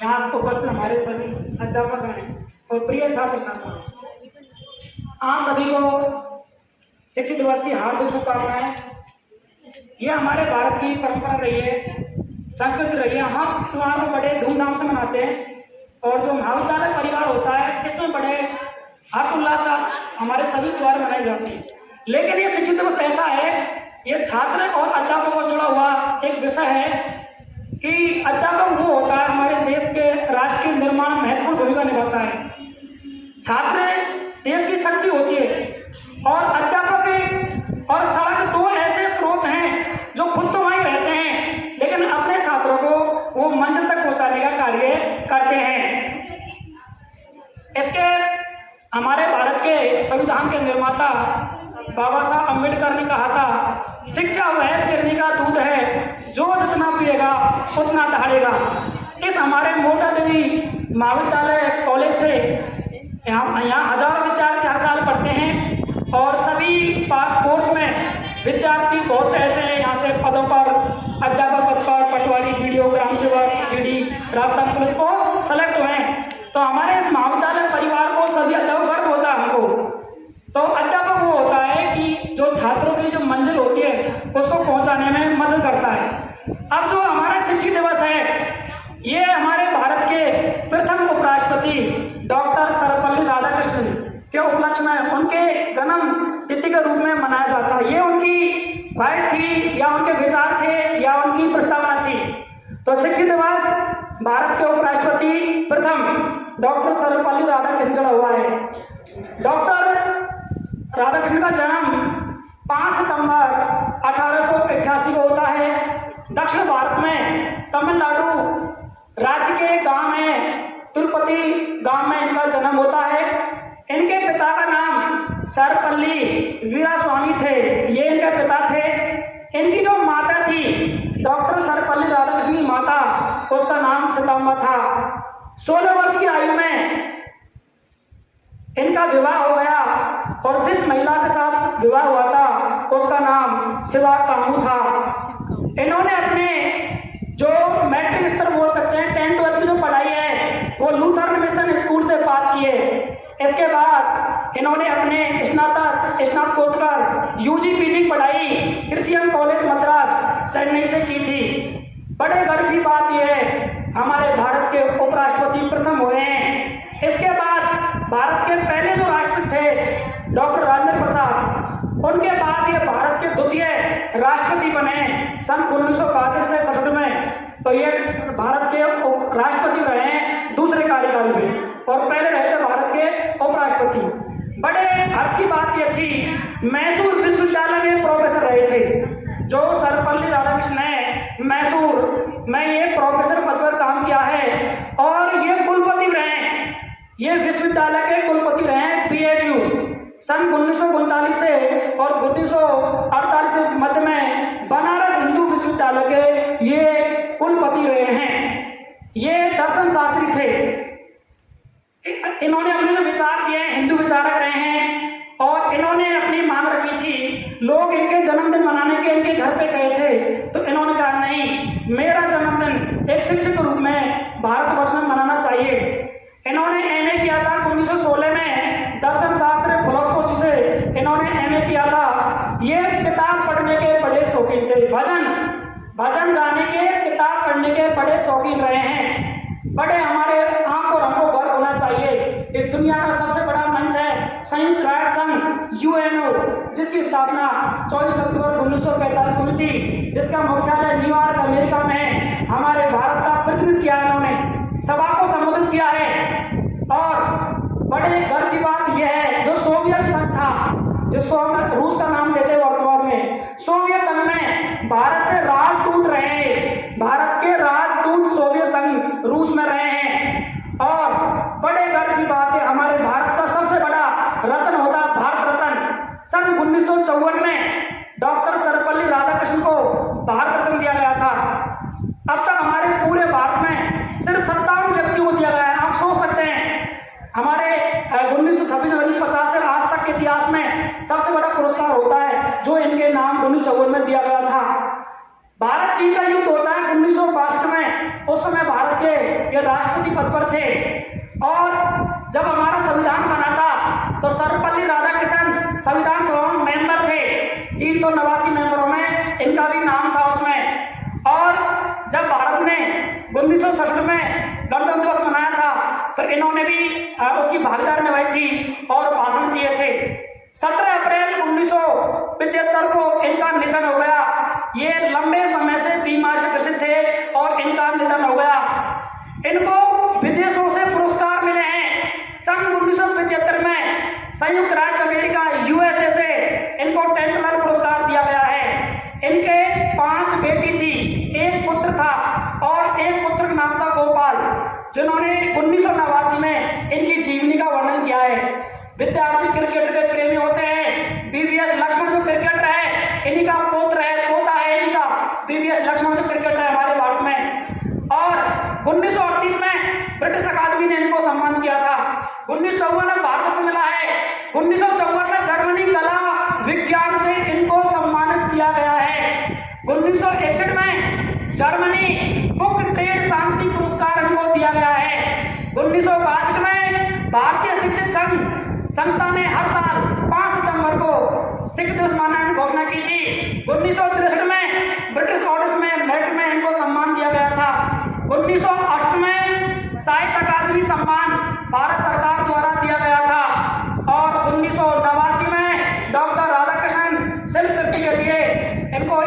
यहाँ उपस्थित हमारे सभी अध्यापक हैं और प्रिय छात्र छात्रा, आप सभी को शिक्षक दिवस की हार्दिक शुभकामनाएं। ये हमारे भारत की परंपरा रही है, संस्कृति रही है। हम त्योहार को बड़े धूमधाम से मनाते हैं और जो महाविद्यालय परिवार होता है इसमें बड़े हर्षोल्लास से हमारे सभी त्योहार मनाए जाते हैं। लेकिन ये शिक्षक दिवस ऐसा है, ये छात्र और अध्यापकों से जुड़ा हुआ एक विषय है कि अध्यापक वो होता है हमारे देश के राष्ट्र के निर्माण में महत्वपूर्ण भूमिका निभाता है। छात्र देश की शक्ति होती है और अध्यापक और सड़क दो ऐसे स्रोत हैं जो खुद तो वहीं रहते हैं लेकिन अपने छात्रों को वो मंजिल तक पहुंचाने का कार्य करते हैं। इसके हमारे भारत के संविधान के निर्माता बाबा साहब अम्बेडकर ने कहा था, शिक्षा वह शेरनी का दूध है जो जितना पिएगा उतना दहाड़ेगा। इस हमारे मोटा देवी महाविद्यालय कॉलेज से यहाँ हजारों विद्यार्थी हर साल पढ़ते हैं और सभी कोर्स में विद्यार्थी बहुत से ऐसे हैं यहाँ से पदों पर, अध्यापक पद पर, पटवारी, वीडियो, ग्राम सेवक, जीडी, राजस्थान पुलिस बहुत सेलेक्ट हुए हैं। तो हमारे इस महाविद्यालय परिवार को सभी अध्यापक गर्व होता है हमको। तो अध्यापक वो होता है कि जो छात्रों की जो मंजिल होती है उसको पहुंचाने में मदद करता है। अब जो हमारा शिक्षक दिवस है ये हमारे भारत के प्रथम उपराष्ट्रपति डॉक्टर सर्वपल्ली राधाकृष्णन के उपलक्ष्य में उनके जन्म तिथि के रूप में मनाया जाता है। ये उनकी ख्वाहिश थी या उनके विचार थे या उनकी प्रस्तावना थी। तो शिक्षक दिवस भारत के उपराष्ट्रपति प्रथम डॉक्टर सर्वपल्ली राधाकृष्णन जुड़ा हुआ है। डॉक्टर राधाकृष्णन का जन्म 5 सितंबर 1888 को होता है। दक्षिण भारत में तमिलनाडु राज्य के गांव में तिरुपति गांव में इनका जन्म होता है। इनके पिता का नाम सर्वपल्ली वीरास्वामी थे, ये इनके पिता थे। इनकी जो माता थी डॉक्टर सर्वपल्ली राधाकृष्णन की माता, उसका नाम सीताम्बा था। 16 वर्ष की आयु में इनका विवाह हो गया और जिस महिला के साथ विवाह हुआ था उसका नाम शिवा कामू था। इन्होंने अपने जो मैट्रिक स्तर बोल सकते हैं 10-12 की जो पढ़ाई है वो लूथरन मिशन स्कूल से पास किए। इसके बाद इन्होंने अपने स्नातकोत्तर यूजी पीजी पढ़ाई क्रिश्चियन कॉलेज मद्रास चेन्नई से की थी। बड़े गर्व की बात यह है हमारे भारत के उपराष्ट्रपति प्रथम हुए हैं। इसके बाद भारत के पहले जो राष्ट्रपति थे डॉक्टर राजेंद्र प्रसाद, उनके बाद ये भारत के द्वितीय राष्ट्रपति बने सन 1962 से 67 में। तो ये भारत के राष्ट्रपति रहे हैं दूसरे कार्यकाल में और पहले रहे थे भारत के उपराष्ट्रपति। बड़े हर्ष की बात ये थी, मैसूर विश्वविद्यालय में प्रोफेसर रहे थे। जो सर्वपल्ली राधाकृष्णन ने मैसूर में ये प्रोफेसर पद पर काम किया है और ये कुलपति रहे हैं, ये विश्वविद्यालय के कुलपति रहे हैं PHU सन 1939 से और 1948 के मध्य में बनारस हिंदू विश्वविद्यालय के ये कुलपति रहे हैं। ये दर्शन शास्त्री थे। इन्होंने अपने जो विचार दिए हिंदू विचारक रहे हैं और इन्होंने अपनी मांग रखी थी। लोग इनके जन्मदिन मनाने के इनके घर पे गए थे तो इन्होंने कहा नहीं, मेरा जन्मदिन एक शिक्षक के रूप में भारतवर्ष में मनाना चाहिए। इन्होंने MA किया था 1916 में दर्शन शास्त्र फिलोसफी से इन्होंने MA किया था। ये किताब पढ़ने के बड़े शौकीन थे, भजन गाने के, किताब पढ़ने के बड़े शौकीन रहे हैं। बड़े हमारे आंख और हमको गर्व होना चाहिए। इस दुनिया का सबसे बड़ा मंच है संयुक्त राष्ट्र संघ UNO, जिसकी स्थापना 24 अक्टूबर 1945 को हुई थी, जिसका मुख्यालय न्यूयॉर्क अमेरिका में है। हमारे भारत का प्रतिनिधित्व किया इन्होंने, सभा को संबोधित किया है। और बड़े गर्व की बात यह है जो सोवियत संघ था, जिसको हम रूस का नाम देते हैं वर्तमान में, सोवियत संघ में भारत से राजदूत रहे। भारत के राजदूत सोवियत संघ रूस में रहे हैं। और बड़े गर्व की बात है हमारे भारत का सबसे बड़ा रत्न होता है भारत रत्न। सन 1954 में डॉक्टर सर्वपल्ली राधाकृष्णन को भारत रत्न दिया गया था। अब तक हमारे पूरे भारत में सिर्फ 57 व्यक्तियों को दिया गया है। आप सोच सकते हैं हमारे 1926-1950 से आज तक के इतिहास में सबसे बड़ा पुरस्कार होता है जो इनके नाम 1954 में दिया गया था। भारत चीन का युद्ध होता है 1962 में। उस समय भारत के ये राष्ट्रपति पद पर थे और जब हमारा संविधान बना था तो सर्वपल्ली राधाकृष्णन संविधान सभा में मेंबर थे। 389 मेंबरों में इनका भी नाम था उसमें। और जब भारत ने 1967 में गणतंत्र दिवस मनाया था तो इन्होंने भी उसकी भागीदारी निभाई थी और भाषण दिए थे। 17 अप्रैल 1975 को इनका निधन हो गया। ये लंबे समय से बीमार से ग्रसित थे और इनका निधन हो गया। इनको विदेशों से पुरस्कार मिले हैं। सन 1975 में संयुक्त राज्य अमेरिका यूएसए से इनको टेंटलर पुरस्कार दिया गया है। इनके 5 बेटी थी, एक पुत्र था और एक पुत्र का नाम था गोपाल, जिन्होंने 1989 में इनकी जीवनी का वर्णन किया है। विद्यार्थी क्रिकेट के प्रेमी होते हैं। बीवीएस लक्ष्मण जो क्रिकेटर है इन्हीं का पोता है इन्हीं का बीवीएस लक्ष्मण जो क्रिकेटर है हमारे भारत में। और 1938 में ब्रिटिश अकादमी ने इनको सम्मान किया था। 1954 में भारत को मिला है। 1954 में जर्मनी कला विज्ञान से इनको सम्मानित किया गया है। 1961 में जर्मनी बुक ट्रेड शांति पुरस्कार इनको दिया गया है। 1962 में भारतीय शिक्षक संघ संस्था ने हर साल 5 सितंबर को शिक्षक दिवस मनाने की घोषणा की थी। 1963 में ब्रिटिश ऑर्डर्स में मेरिट में इनको सम्मान दिया गया था। 1908 में साहित्य अकादमी सम्मान भारत सरकार द्वारा दिया गया था। और 1989 में डॉक्टर राधाकृष्णन शिल्प कृति के लिए इनको